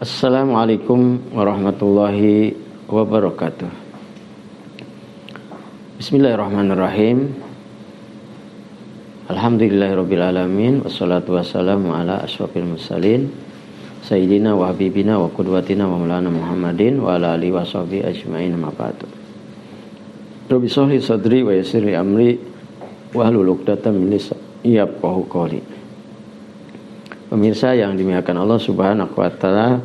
Assalamualaikum warahmatullahi wabarakatuh. Bismillahirrahmanirrahim. Alhamdulillahirabbil alamin wassalatu wassalamu ala asyrofil mursalin sayyidina wa habibina wa qudwatina wa maulana Muhammadin wa ala alihi washabihi ajmain amma ba'du. Rabbi shrah li sadri wa yassir li amri wahlul 'uqdatam min lisani yafqahu qawli. Pemirsa yang dimuliakan Allah Subhanahu wa taala,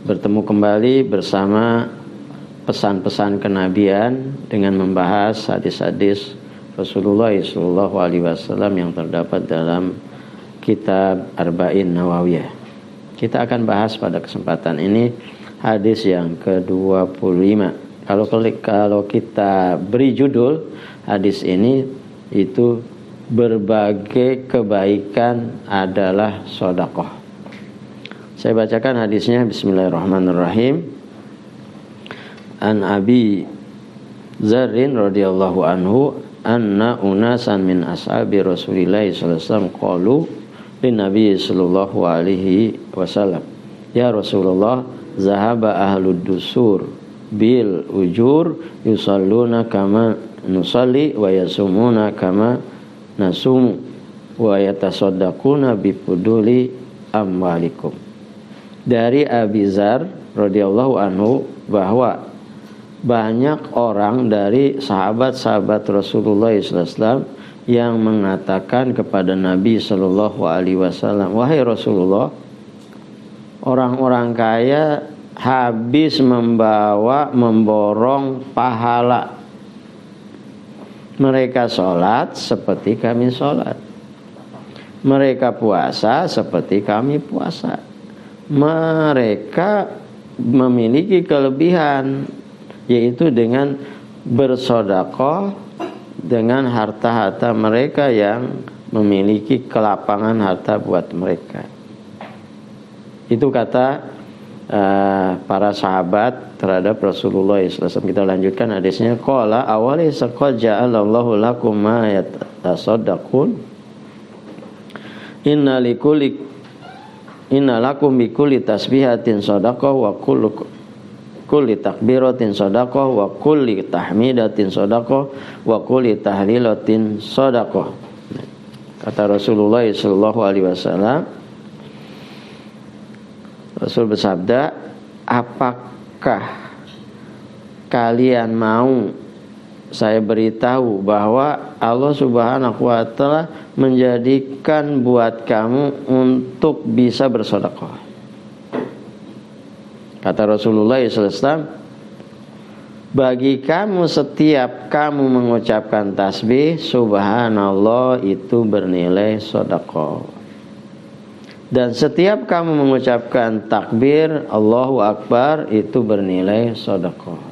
bertemu kembali bersama pesan-pesan kenabian dengan membahas hadis-hadis Rasulullah sallallahu alaihi wasallam yang terdapat dalam kitab Arba'in Nawawiyah. Kita akan bahas pada kesempatan ini hadis yang ke-25. Kalau kita beri judul hadis ini itu berbagai kebaikan adalah sedekah. Saya bacakan hadisnya. Bismillahirrahmanirrahim. An Abi Dzarrin radhiyallahu anhu anna unasan min ashabi Rasulillah sallallahu alaihi wasallam qalu lin Nabi sallallahu alaihi wasallam, ya Rasulullah, zahaba ahlud dusur bil ujur yusalluna kama nusalli wa yasumuna kama nasum wa yatasaddaquna bifuduli amwalikum. Dari Abi Dzar radhiyallahu anhu bahwa banyak orang dari sahabat-sahabat Rasulullah SAW yang mengatakan kepada Nabi sallallahu alaihi wasallam, wahai Rasulullah, orang-orang kaya habis memborong pahala. Mereka sholat seperti kami sholat. Mereka puasa seperti kami puasa. Mereka memiliki kelebihan, yaitu dengan bersedekah dengan harta-harta mereka yang memiliki kelapangan harta buat mereka. Itu kata para sahabat terhadap Rasulullah SAW. Kita lanjutkan hadisnya. Qala awali saqad ja'alallahu lakum ma yatasaddaqun inna lakum bi kulli tasbihatin sadaqah wa kulli takbiratin sadaqah wa kulli tahmidatin sadaqah wa kulli tahlilatin sadaqah. Kata Rasulullah SAW, Rasul bersabda, apakah kalian mau saya beritahu bahwa Allah Subhanahu wa taala menjadikan buat kamu untuk bisa bersedekah? Kata Rasulullah SAW, bagi kamu setiap kamu mengucapkan tasbih subhanallah itu bernilai sedekah. Dan setiap kamu mengucapkan takbir Allahu Akbar itu bernilai sedekah.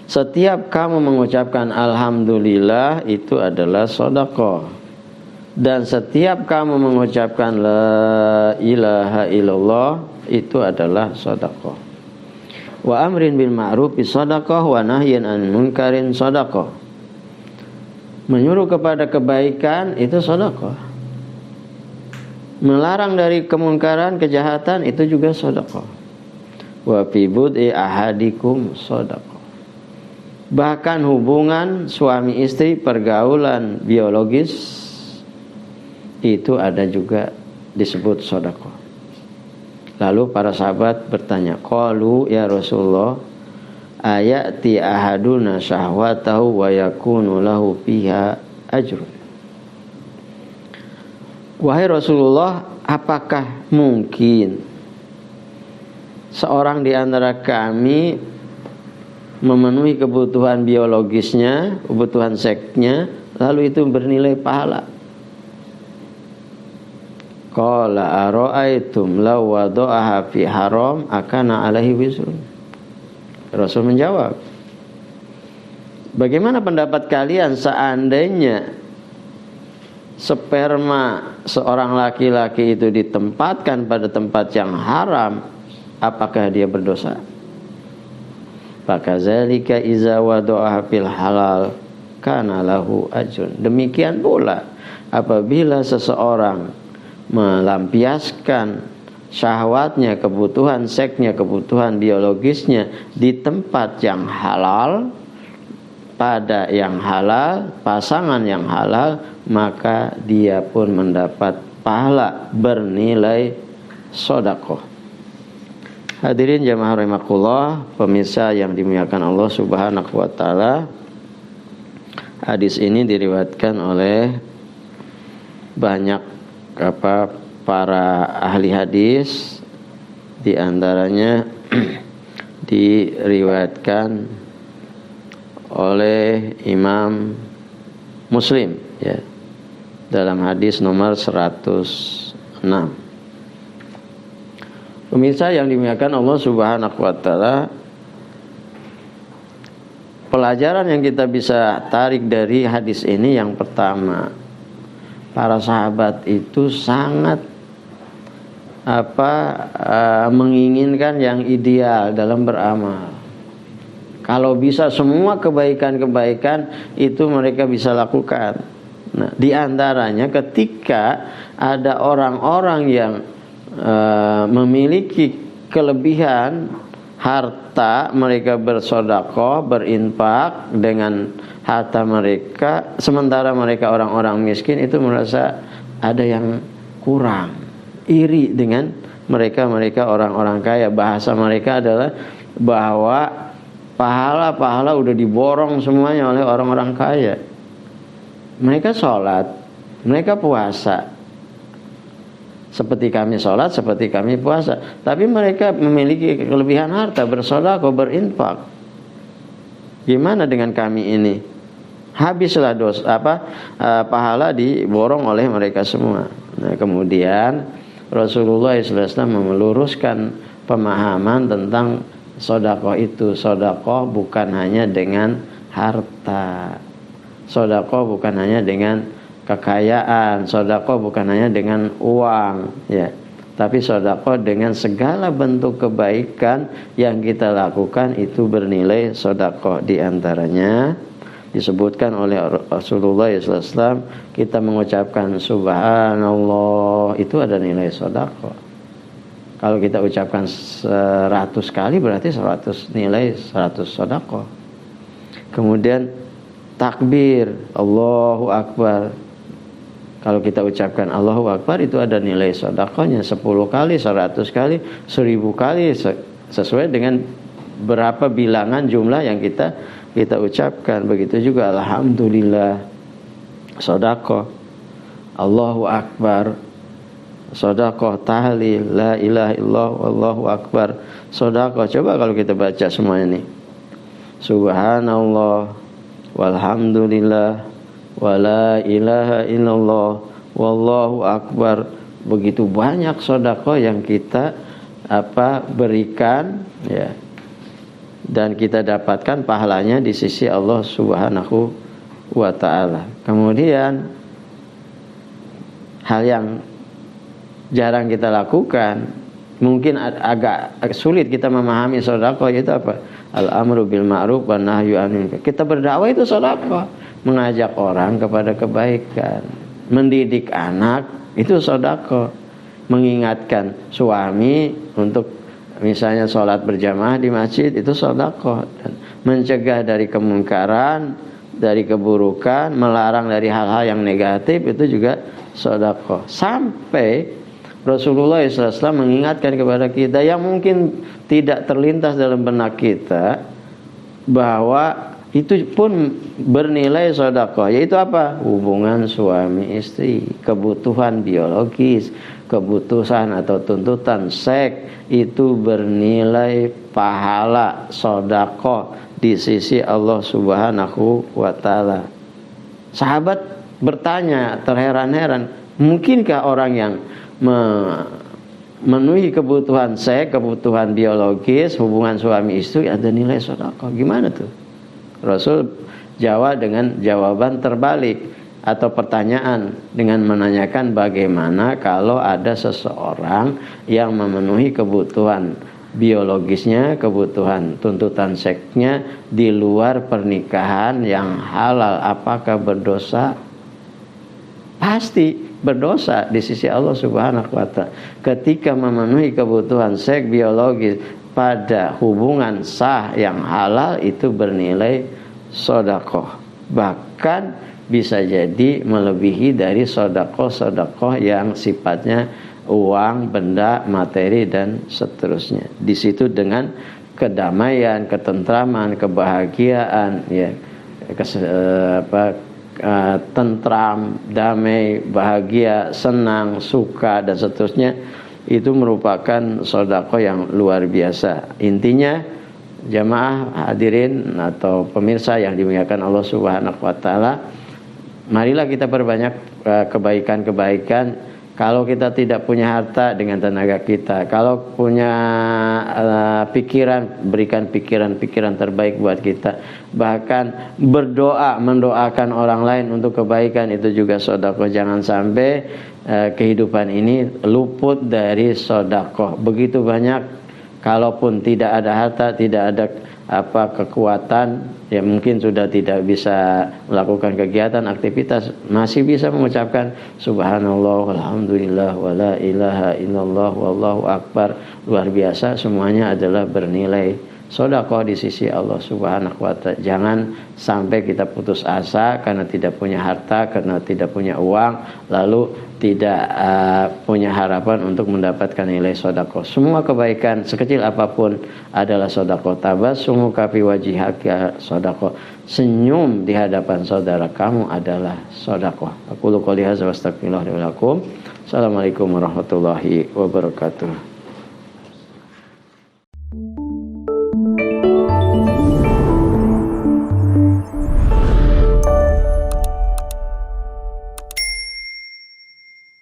Setiap kamu mengucapkan alhamdulillah itu adalah sedekah. Dan setiap kamu mengucapkan la ilaha illallah itu adalah sedekah. Wa amrin bil ma'ruf sedekah wa nahyin 'anil munkarin sedekah. Menyuruh kepada kebaikan itu sedekah. Melarang dari kemungkaran, kejahatan itu juga sedekah. Wa fi bud'i ahadikum sedekah. Bahkan hubungan suami istri, pergaulan biologis itu ada juga disebut sedekah. Lalu para sahabat bertanya, qalu ya Rasulullah, ayati ahaduna syahwatahu wa yakunu lahu fiha ajrun. Wahai Rasulullah, apakah mungkin seorang di antara kami memenuhi kebutuhan biologisnya, kebutuhan seksnya, lalu itu bernilai pahala? Qala ara'aitum law wada'aha fi haram akana alaihi wizrun. Rasul menjawab, bagaimana pendapat kalian seandainya sperma seorang laki-laki itu ditempatkan pada tempat yang haram, apakah dia berdosa? Fakadzalika iza wada'aha fil halal kana lahu ajrun. Demikian pula apabila seseorang melampiaskan syahwatnya, kebutuhan seksnya, kebutuhan biologisnya di tempat yang halal, pada yang halal, pasangan yang halal, maka dia pun mendapat pahala bernilai sedekah. Hadirin jamaah rahimakumullah, pemirsa yang dimuliakan Allah Subhanahu wa taala. Hadis ini diriwayatkan oleh banyak para ahli hadis, di antaranya diriwayatkan oleh Imam Muslim ya, dalam hadis nomor 106. Pemirsa yang dimuliakan Allah Subhanahu wa taala, pelajaran yang kita bisa tarik dari hadis ini yang pertama, para sahabat itu sangat menginginkan yang ideal dalam beramal. Kalau bisa semua kebaikan-kebaikan itu mereka bisa lakukan. Nah, di antaranya ketika ada orang-orang yang memiliki kelebihan harta, mereka bersedekah, berinfak dengan harta mereka, sementara mereka orang-orang miskin itu merasa ada yang kurang, iri dengan mereka orang-orang kaya. Bahasa mereka adalah bahwa pahala-pahala udah diborong semuanya oleh orang-orang kaya. Mereka sholat, mereka puasa, seperti kami sholat, seperti kami puasa, tapi mereka memiliki kelebihan harta, bersedekah, berinfak. Gimana dengan kami ini? Habislah pahala diborong oleh mereka semua. Nah, kemudian Rasulullah SAW meluruskan pemahaman tentang sedekah itu. Sedekah bukan hanya dengan harta, sedekah bukan hanya dengan kekayaan, sedekah bukan hanya dengan uang, ya, tapi sedekah dengan segala bentuk kebaikan yang kita lakukan itu bernilai sedekah. Di antaranya disebutkan oleh Rasulullah SAW, kita mengucapkan subhanallah itu ada nilai sedekah. Kalau kita ucapkan 100 kali berarti 100 nilai 100 sedekah. Kemudian takbir Allahu Akbar, kalau kita ucapkan Allahu Akbar itu ada nilai sedekahnya 10 kali, 100 kali, 1000 kali, sesuai dengan berapa bilangan jumlah yang kita ucapkan. Begitu juga alhamdulillah sedekah, Allahu Akbar sedekah, tahlil, la ilaha illallah, wallahu akbar sedekah. Coba kalau kita baca semua ini, subhanallah walhamdulillah wala ilaha illallah wallahu akbar. Begitu banyak sedekah yang kita berikan, ya, dan kita dapatkan pahalanya di sisi Allah Subhanahu wa taala. Kemudian hal yang jarang kita lakukan, mungkin agak sulit kita memahami sedekah, itu apa? Al-amru bil ma'ruf wan nahyu 'anil munkar. Kita berdakwah itu sedekah, mengajak orang kepada kebaikan, mendidik anak itu sedekah, mengingatkan suami untuk misalnya sholat berjamaah di masjid itu sedekah, dan mencegah dari kemungkaran, dari keburukan, melarang dari hal-hal yang negatif itu juga sedekah. Sampai Rasulullah SAW mengingatkan kepada kita yang mungkin tidak terlintas dalam benak kita, bahwa itu pun bernilai sedekah, yaitu apa? Hubungan suami istri, kebutuhan biologis, kebutuhan atau tuntutan seks itu bernilai pahala sedekah di sisi Allah Subhanahu wa taala. Sahabat bertanya terheran-heran, mungkinkah orang yang memenuhi kebutuhan seks, kebutuhan biologis, hubungan suami istri ada nilai sedekah? Gimana tuh? Rasul jawab dengan jawaban terbalik, atau pertanyaan dengan menanyakan bagaimana kalau ada seseorang yang memenuhi kebutuhan biologisnya, kebutuhan tuntutan seksnya di luar pernikahan yang halal, apakah berdosa? pasti berdosa di sisi Allah Subhanahu wa Ta'ala. Ketika memenuhi kebutuhan seks biologis pada hubungan sah yang halal itu bernilai sedekah. Bahkan bisa jadi melebihi dari sedekah yang sifatnya uang, benda, materi dan seterusnya. Di situ dengan kedamaian, ketentraman, kebahagiaan, ya, tentram, damai, bahagia, senang, suka dan seterusnya, itu merupakan sedekah yang luar biasa. Intinya, jamaah hadirin atau pemirsa yang dimuliakan Allah Subhanahu wa Ta'ala, marilah kita perbanyak kebaikan-kebaikan. Kalau kita tidak punya harta, dengan tenaga kita. Kalau punya pikiran, berikan pikiran-pikiran terbaik buat kita. Bahkan berdoa, mendoakan orang lain untuk kebaikan, itu juga sedekah. Jangan sampai kehidupan ini luput dari sedekah. Begitu banyak, kalaupun tidak ada harta, tidak ada kekuatan, ya mungkin sudah tidak bisa melakukan kegiatan, aktivitas, masih bisa mengucapkan subhanallah walhamdulillah wala ilaha illallah wallahu akbar. Luar biasa, semuanya adalah bernilai sedekah di sisi Allah Subhanahu wa Ta'ala. Jangan sampai kita putus asa karena tidak punya harta, karena tidak punya uang, lalu tidak punya harapan untuk mendapatkan nilai sedekah. Semua kebaikan sekecil apapun adalah sedekah. Tabassumuka fi wajhika sedekah. Senyum di hadapan saudara kamu adalah sedekah. Aku qouli hadza wa astaghfirullah li wa lakum. Assalamualaikum warahmatullahi wabarakatuh.